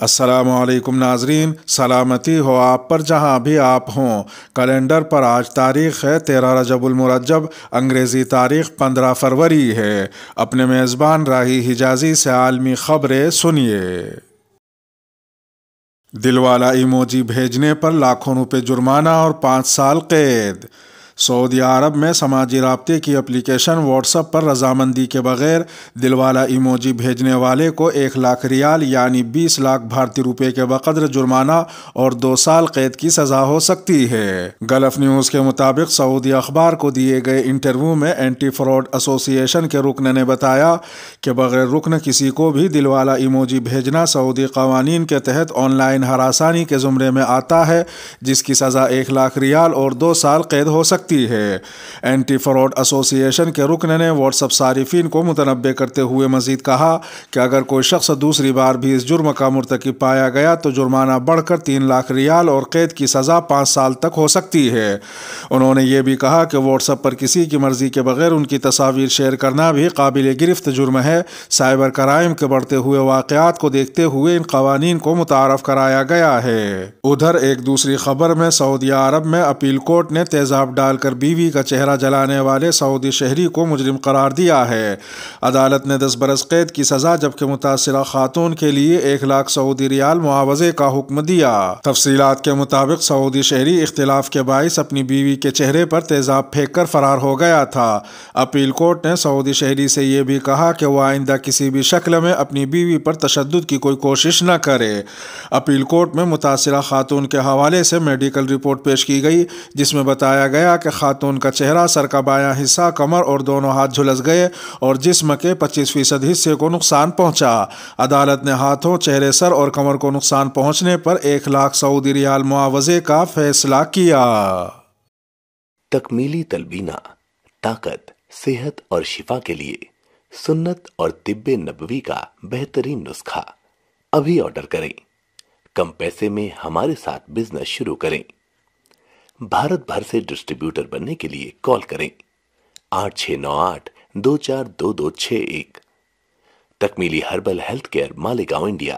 السلام علیکم ناظرین، سلامتی ہو آپ پر جہاں بھی آپ ہوں۔ کیلنڈر پر آج تاریخ ہے 13 رجب المرجب، انگریزی تاریخ 15 فروری ہے۔ اپنے میزبان راہی حجازی سے عالمی خبریں سنیے۔ دل والا ایموجی بھیجنے پر لاکھوں روپے جرمانہ اور 5 سال قید۔ سعودی عرب میں سماجی رابطے کی اپلیکیشن واٹس ایپ پر رضامندی کے بغیر دل والا ایموجی بھیجنے والے کو 1 لاکھ ریال یعنی 20 لاکھ بھارتی روپے کے بقدر جرمانہ اور 2 سال قید کی سزا ہو سکتی ہے۔ گلف نیوز کے مطابق سعودی اخبار کو دیے گئے انٹرویو میں اینٹی فراڈ ایسوسی ایشن کے رکن نے بتایا کہ بغیر رکن کسی کو بھی دل والا ایموجی بھیجنا سعودی قوانین کے تحت آن لائن ہراسانی کے زمرے میں آتا ہے، جس کی سزا 1 لاکھ ریال اور 2 سال قید ہو سکتی ہے۔ اینٹی فراڈ ایسوسی ایشن کے رکن نے واٹس ایپ صارفین کو متنبہ کرتے ہوئے مزید کہا کہ اگر کوئی شخص دوسری بار بھی اس جرم کا مرتکب پایا گیا تو جرمانہ بڑھ کر 3 لاکھ ریال اور قید کی سزا 5 سال تک ہو سکتی ہے۔ انہوں نے یہ بھی کہا کہ واٹس ایپ پر کسی کی مرضی کے بغیر ان کی تصاویر شیئر کرنا بھی قابل گرفت جرم ہے۔ سائبر کرائم کے بڑھتے ہوئے واقعات کو دیکھتے ہوئے ان قوانین کو متعارف کرایا گیا ہے۔ ادھر ایک دوسری خبر میں سعودی عرب میں اپیل کورٹ نے تیزاب ڈال کر بیوی کا چہرہ جلانے والے سعودی شہری کو مجرم قرار دیا ہے۔ عدالت نے 10 برس قید کی سزا جبکہ متاثرہ خاتون کے لیے 1 لاکھ سعودی ریال معاوضے کا حکم دیا۔ تفصیلات کے مطابق سعودی شہری اختلاف کے باعث اپنی بیوی کے چہرے پر تیزاب پھینک کر فرار ہو گیا تھا۔ اپیل کورٹ نے سعودی شہری سے یہ بھی کہا کہ وہ آئندہ کسی بھی شکل میں اپنی بیوی پر تشدد کی کوئی کوشش نہ کرے۔ اپیل کورٹ میں متاثرہ خاتون کے حوالے سے میڈیکل رپورٹ پیش کی گئی جس میں بتایا گیا کہ خاتون کا چہرہ، سر کا بایاں حصہ، کمر اور دونوں ہاتھ جھلس گئے اور جسم کے 25% حصے کو نقصان پہنچا۔ عدالت نے ہاتھوں، چہرے، سر اور کمر کو نقصان پہنچنے پر 1 لاکھ سعودی ریال معاوضے کا فیصلہ کیا۔ تکمیلی تلبینہ، طاقت، صحت اور شفا کے لیے سنت اور طب نبوی کا بہترین نسخہ ابھی آرڈر کریں۔ کم پیسے میں ہمارے ساتھ بزنس شروع کریں۔ بھارت بھر سے ڈسٹریبیوٹر بننے کے لیے کال کریں 8698242261۔ تکمیلی herbal health care, Malegaon, India.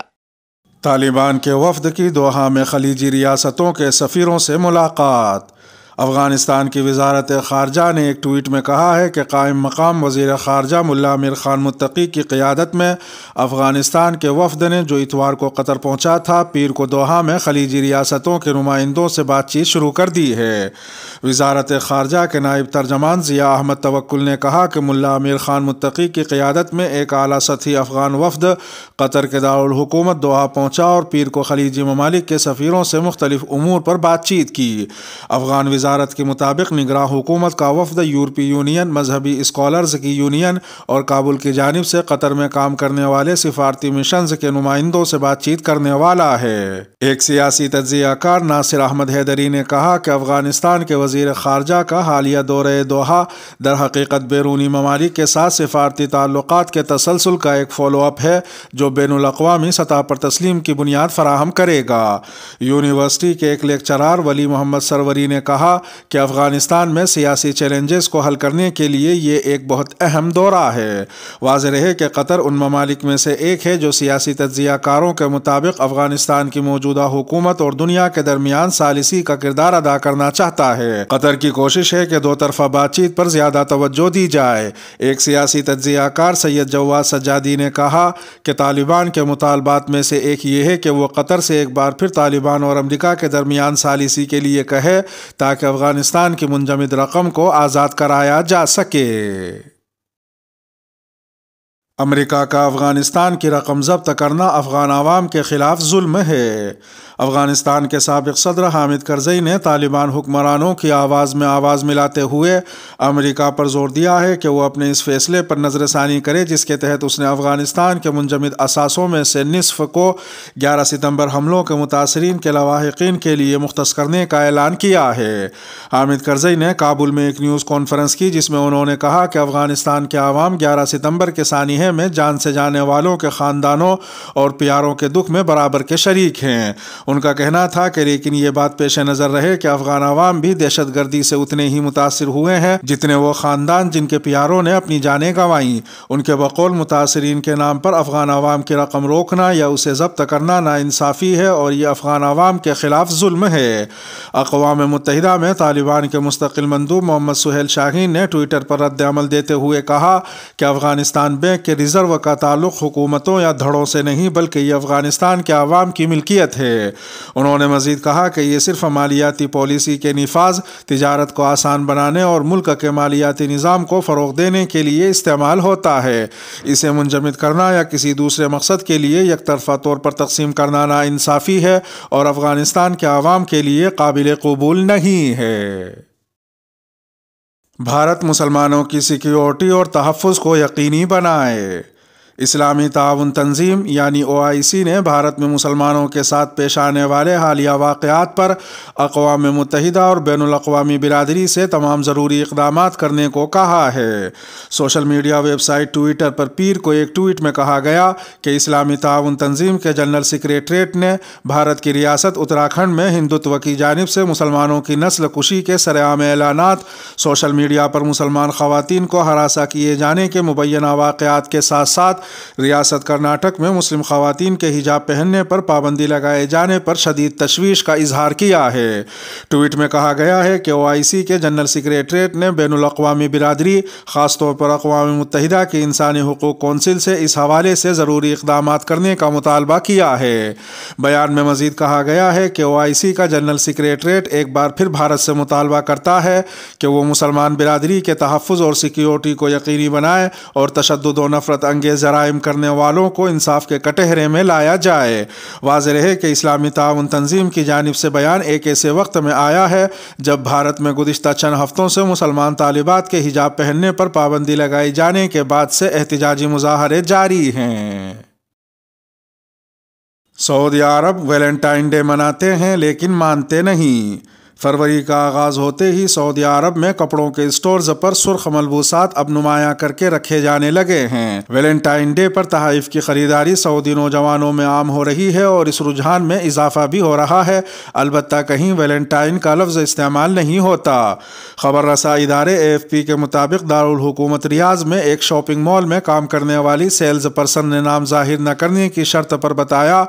Taliban کے وفد کی دوحہ میں خلیجی ریاستوں کے سفیروں سے ملاقات۔ افغانستان کی وزارت خارجہ نے ایک ٹویٹ میں کہا ہے کہ قائم مقام وزیر خارجہ ملا امیر خان متقی کی قیادت میں افغانستان کے وفد نے جو اتوار کو قطر پہنچا تھا، پیر کو دوحہ میں خلیجی ریاستوں کے نمائندوں سے بات چیت شروع کر دی ہے۔ وزارت خارجہ کے نائب ترجمان ضیاء احمد توکل نے کہا کہ ملا امیر خان متقی کی قیادت میں ایک اعلیٰ سطحی افغان وفد قطر کے دارالحکومت دوحہ پہنچا اور پیر کو خلیجی ممالک کے سفیروں سے مختلف امور پر بات چیت کی۔ افغان وزارت کے مطابق نگراں حکومت کا وفد یورپی یونین، مذہبی اسکالرز کی یونین اور کابل کی جانب سے قطر میں کام کرنے والے سفارتی مشنز کے نمائندوں سے بات چیت کرنے والا ہے۔ ایک سیاسی تجزیہ کار ناصر احمد حیدری نے کہا کہ افغانستان کے وزیر خارجہ کا حالیہ دورہ دوحہ در حقیقت بیرونی ممالک کے ساتھ سفارتی تعلقات کے تسلسل کا ایک فالو اپ ہے جو بین الاقوامی سطح پر تسلیم کی بنیاد فراہم کرے گا۔ یونیورسٹی کے ایک لیکچرار ولی محمد سروری نے کہا کہ افغانستان میں سیاسی چیلنجز کو حل کرنے کے لیے یہ ایک بہت اہم دورہ ہے۔ واضح رہے کہ قطر ان ممالک میں سے ایک ہے جو سیاسی تجزیہ کاروں کے مطابق افغانستان کی موجودہ حکومت اور دنیا کے درمیان ثالثی کا کردار ادا کرنا چاہتا ہے۔ قطر کی کوشش ہے کہ 2 طرفہ بات چیت پر زیادہ توجہ دی جائے۔ ایک سیاسی تجزیہ کار سید جواد سجادی نے کہا کہ طالبان کے مطالبات میں سے ایک یہ ہے کہ وہ قطر سے ایک بار پھر طالبان اور امریکہ کے درمیان ثالثی کے لیے کہے تاکہ افغانستان کی منجمد رقم کو آزاد کرایا جا سکے۔ امریکہ کا افغانستان کی رقم ضبط کرنا افغان عوام کے خلاف ظلم ہے۔ افغانستان کے سابق صدر حامد کرزئی نے طالبان حکمرانوں کی آواز میں آواز ملاتے ہوئے امریکہ پر زور دیا ہے کہ وہ اپنے اس فیصلے پر نظر ثانی کرے جس کے تحت اس نے افغانستان کے منجمد اثاثوں میں سے نصف کو 11 ستمبر حملوں کے متاثرین کے لواحقین کے لیے مختص کرنے کا اعلان کیا ہے۔ حامد کرزئی نے کابل میں ایک نیوز کانفرنس کی جس میں انہوں نے کہا کہ افغانستان کے عوام 11 ستمبر کے ثانی جارحیہ میں جان سے جانے والوں کے خاندانوں اور پیاروں کے دکھ میں برابر کے شریک ہیں۔ ان کا کہنا تھا کہ لیکن یہ بات پیش نظر رہے کہ افغان عوام بھی دہشت گردی سے اتنے ہی متاثر ہوئے ہیں جتنے وہ خاندان جن کے پیاروں نے اپنی جانیں گنوائیں۔ ان کے بقول متاثرین کے نام پر افغان عوام کی رقم روکنا یا اسے ضبط کرنا ناانصافی ہے اور یہ افغان عوام کے خلاف ظلم ہے۔ اقوام متحدہ میں طالبان کے مستقل مندوب محمد سہیل شاہین نے ٹویٹر پر رد عمل دیتے ہوئے کہا کہ افغانستان بینک کے ریزرو کا تعلق حکومتوں یا دھڑوں سے نہیں بلکہ یہ افغانستان کے عوام کی ملکیت ہے۔ انہوں نے مزید کہا کہ یہ صرف مالیاتی پالیسی کے نفاذ، تجارت کو آسان بنانے اور ملک کے مالیاتی نظام کو فروغ دینے کے لیے استعمال ہوتا ہے۔ اسے منجمد کرنا یا کسی دوسرے مقصد کے لیے یک طرفہ طور پر تقسیم کرنا ناانصافی ہے اور افغانستان کے عوام کے لیے قابل قبول نہیں ہے۔ بھارت مسلمانوں کی سیکیورٹی اور تحفظ کو یقینی بنائے۔ اسلامی تعاون تنظیم یعنی OIC نے بھارت میں مسلمانوں کے ساتھ پیش آنے والے حالیہ واقعات پر اقوام متحدہ اور بین الاقوامی برادری سے تمام ضروری اقدامات کرنے کو کہا ہے۔ Social media website Twitter پر پیر کو ایک ٹویٹ میں کہا گیا کہ اسلامی تعاون تنظیم کے جنرل سیکریٹریٹ نے بھارت کی ریاست اتراکھنڈ میں ہندوتو کی جانب سے مسلمانوں کی نسل کشی کے سرعام اعلانات، سوشل میڈیا پر مسلمان خواتین کو ہراساں کیے جانے کے مبینہ واقعات کے ساتھ ساتھ ریاست کرناٹک میں مسلم خواتین کے حجاب پہننے پر پابندی لگائے جانے پر شدید تشویش کا اظہار کیا ہے۔ ٹویٹ میں کہا گیا ہے کہ OIC کے جنرل سیکریٹریٹ نے بین الاقوامی برادری، خاص طور پر اقوام متحدہ کی انسانی حقوق کونسل سے اس حوالے سے ضروری اقدامات کرنے کا مطالبہ کیا ہے۔ بیان میں مزید کہا گیا ہے کہ OIC کا جنرل سیکریٹریٹ ایک بار پھر بھارت سے مطالبہ کرتا ہے کہ وہ مسلمان برادری کے تحفظ اور سیکیورٹی کو یقینی بنائے اور تشدد و نفرت انگیز جرائم کرنے والوں کو انصاف کے کٹہرے میں لایا جائے۔ واضح رہے کہ اسلامی تعاون تنظیم کی جانب سے بیان ایک ایسے وقت میں آیا ہے جب بھارت میں گزشتہ چند ہفتوں سے مسلمان طالبات کے حجاب پہننے پر پابندی لگائی جانے کے بعد سے احتجاجی مظاہرے جاری ہیں۔ سعودی عرب ویلنٹائن ڈے مناتے ہیں لیکن مانتے نہیں۔ فروری کا آغاز ہوتے ہی سعودی عرب میں کپڑوں کے اسٹورز پر سرخ ملبوسات اب نمایاں کر کے رکھے جانے لگے ہیں۔ ویلنٹائن ڈے پر تحائف کی خریداری سعودی نوجوانوں میں عام ہو رہی ہے اور اس رجحان میں اضافہ بھی ہو رہا ہے، البتہ کہیں ویلنٹائن کا لفظ استعمال نہیں ہوتا۔ خبر رساں ادارے AFP کے مطابق دارالحکومت ریاض میں ایک شاپنگ مال میں کام کرنے والی سیلز پرسن نے نام ظاہر نہ کرنے کی شرط پر بتایا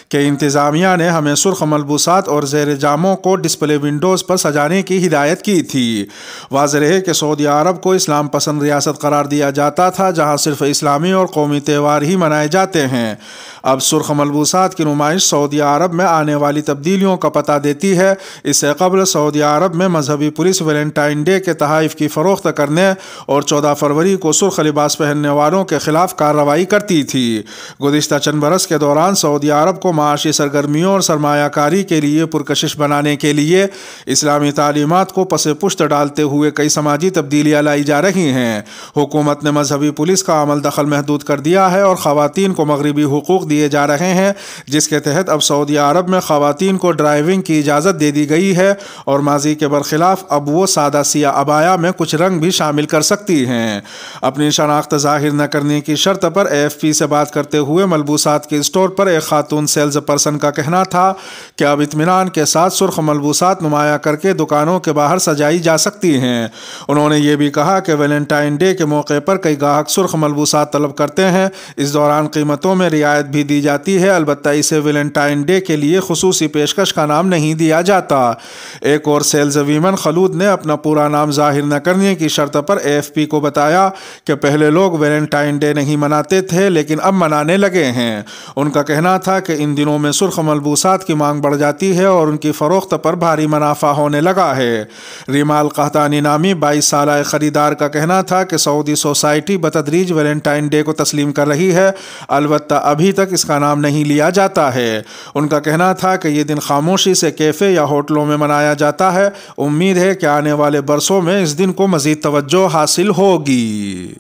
کہ انتظامیہ نے ہمیں سرخ ملبوسات اور زیر جاموں کو ڈسپلے ونڈوز پر سجانے کی ہدایت کی تھی۔ واضح رہے کہ سعودی عرب کو اسلام پسند ریاست قرار دیا جاتا تھا جہاں صرف اسلامی اور قومی تہوار ہی منائے جاتے ہیں۔ اب سرخ ملبوسات کی نمائش سعودی عرب میں آنے والی تبدیلیوں کا پتہ دیتی ہے۔ اس سے قبل سعودی عرب میں مذہبی پولیس ویلنٹائن ڈے کے تحائف کی فروخت کرنے اور 14 فروری کو سرخ لباس پہننے والوں کے خلاف کارروائی کرتی تھی۔ گزشتہ چند برس کے دوران سعودی عرب کو معاشی سرگرمیوں اور سرمایہ کاری کے لیے پرکشش بنانے کے لیے اسلامی تعلیمات کو پس پشت ڈالتے ہوئے کئی سماجی تبدیلیاں لائی جا رہی ہیں۔ حکومت نے مذہبی پولیس کا عمل دخل محدود کر دیا ہے اور خواتین کو مغربی حقوق دیے جا رہے ہیں، جس کے تحت اب سعودی عرب میں خواتین کو ڈرائیونگ کی اجازت دے دی گئی ہے اور ماضی کے برخلاف اب وہ سادہ سیاہ عبایا میں کچھ رنگ بھی شامل کر سکتی ہیں۔ اپنی شناخت ظاہر نہ کرنے کی شرط پر AFP سے بات کرتے ہوئے ملبوسات کے اسٹور پر ایک خاتون سیلز پرسن کا کہنا تھا کہ اب اطمینان کے ساتھ سرخ ملبوسات نمایاں کر کے دکانوں کے باہر سجائی جا سکتی ہیں۔ انہوں نے یہ بھی کہا کہ ویلنٹائن ڈے کے موقع پر کئی گاہک سرخ ملبوسات طلب کرتے ہیں۔ اس دوران قیمتوں میں رعایت بھی دی جاتی ہے، البتہ اسے ویلنٹائن ڈے کے لیے خصوصی پیشکش کا نام نہیں دیا جاتا۔ ایک اور سیلز ویمن خلود نے اپنا پورا نام ظاہر نہ کرنے کی شرط پر AFP کو بتایا کہ پہلے لوگ ویلنٹائن ڈے نہیں مناتے تھے لیکن اب منانے لگے ہیں۔ ان کا کہنا تھا کہ ان دنوں میں سرخ ملبوسات کی مانگ بڑھ جاتی ہے اور ان کی فروخت پر بھاری منافع ہونے لگا ہے۔ ریمال قحطانی نامی 22 سالہ خریدار کا کہنا تھا کہ سعودی سوسائٹی بتدریج ویلنٹائن ڈے کو تسلیم کر رہی ہے، البتہ ابھی تک اس کا نام نہیں لیا جاتا ہے۔ ان کا کہنا تھا کہ یہ دن خاموشی سے کیفے یا ہوٹلوں میں منایا جاتا ہے۔ امید ہے کہ آنے والے برسوں میں اس دن کو مزید توجہ حاصل ہوگی۔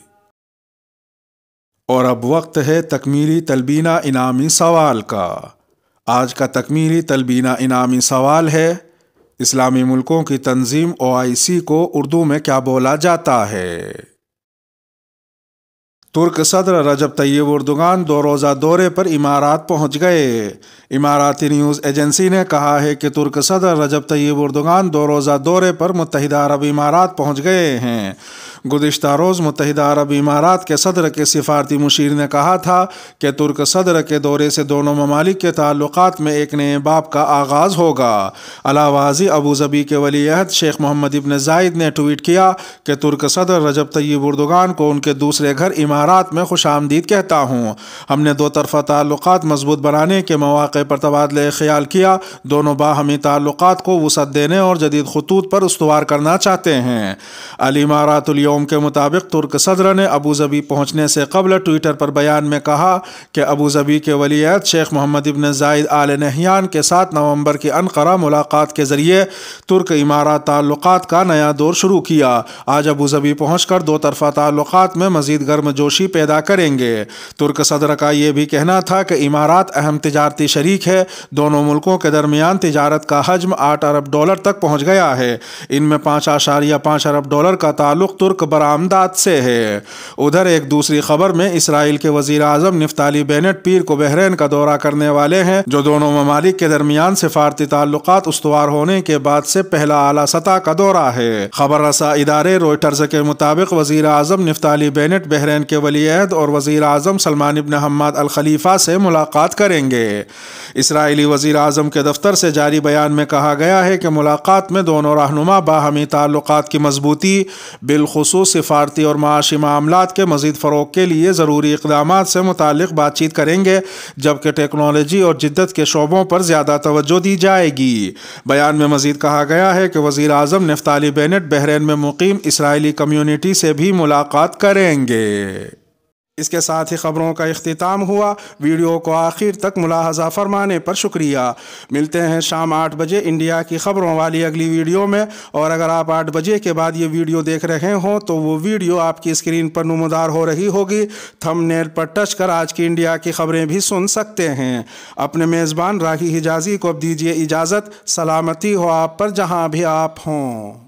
اور اب وقت ہے تکمیلی تلبینہ انعامی سوال کا۔ آج کا تکمیلی تلبینہ انعامی سوال ہے: اسلامی ملکوں کی تنظیم OIC کو اردو میں کیا بولا جاتا ہے؟ ترک صدر رجب طیب اردوغان 2 روزہ دورے پر امارات پہنچ گئے۔ اماراتی نیوز ایجنسی نے کہا ہے کہ ترک صدر رجب طیب اردوغان 2 روزہ دورے پر متحدہ عرب امارات پہنچ گئے ہیں۔ گزشتہ روز متحدہ عرب امارات کے صدر کے سفارتی مشیر نے کہا تھا کہ ترک صدر کے دورے سے دونوں ممالک کے تعلقات میں ایک نئے باب کا آغاز ہوگا۔ علاوہ ازیں ابوظبی کے ولی عہد شیخ محمد ابن زائد نے ٹویٹ کیا کہ ترک صدر رجب طیب اردوغان کو ان کے دوسرے گھر امارات میں خوش آمدید کہتا ہوں۔ ہم نے دو طرفہ تعلقات مضبوط بنانے کے مواقع پر تبادلہ خیال کیا۔ دونوں باہمی تعلقات کو وسعت دینے اور جدید خطوط پر استوار کرنا چاہتے ہیں۔ الامارات اليوم کے مطابق ترک صدر نے ابوظبی پہنچنے سے قبل ٹویٹر پر بیان میں کہا کہ ابوظبی کے ولی عہد شیخ محمد ابن زائد آل نہیان کے ساتھ نومبر کی انقرہ ملاقات کے ذریعے ترک امارات تعلقات کا نیا دور شروع کیا۔ آج ابوظبی پہنچ کر دو طرفہ تعلقات میں مزید گرم جوشی پیدا کریں گے۔ ترک صدر کا یہ بھی کہنا تھا کہ امارات اہم تجارتی شریک ہے۔ دونوں ملکوں کے درمیان تجارت کا حجم $8 ارب تک پہنچ گیا ہے۔ ان میں $5.5 ارب کا تعلق ترک برآمدات سے ہے۔ ادھر ایک دوسری خبر میں اسرائیل کے وزیر اعظم نفتالی بینٹ پیر کو بحرین کا دورہ کرنے والے ہیں، جو دونوں ممالک کے درمیان سفارتی تعلقات استوار ہونے کے بعد سے پہلا اعلیٰ سطح کا دورہ ہے۔ خبر رساں ادارے روئٹرز کے مطابق وزیر اعظم نفتالی بینٹ بحرین کے ولی عہد اور وزیر اعظم سلمان بن حماد الخلیفہ سے ملاقات کریں گے۔ اسرائیلی وزیر اعظم کے دفتر سے جاری بیان میں کہا گیا ہے کہ ملاقات میں دونوں رہنما باہمی تعلقات کی مضبوطی، بالخصوص سفارتی اور معاشی معاملات کے مزید فروغ کے لیے ضروری اقدامات سے متعلق بات چیت کریں گے، جبکہ ٹیکنالوجی اور جدت کے شعبوں پر زیادہ توجہ دی جائے گی۔ بیان میں مزید کہا گیا ہے کہ وزیر اعظم نفتالی بینٹ بحرین میں مقیم اسرائیلی کمیونٹی سے بھی ملاقات کریں گے۔ اس کے ساتھ ہی خبروں کا اختتام ہوا۔ ویڈیو کو آخر تک ملاحظہ فرمانے پر شکریہ۔ ملتے ہیں شام 8 بجے انڈیا کی خبروں والی اگلی ویڈیو میں، اور اگر آپ 8 بجے کے بعد یہ ویڈیو دیکھ رہے ہوں تو وہ ویڈیو آپ کی اسکرین پر نمودار ہو رہی ہوگی۔ تھم نیل پر ٹچ کر آج کی انڈیا کی خبریں بھی سن سکتے ہیں۔ اپنے میزبان راہی حجازی کو اب دیجیے اجازت۔ سلامتی ہو آپ پر جہاں بھی آپ ہوں۔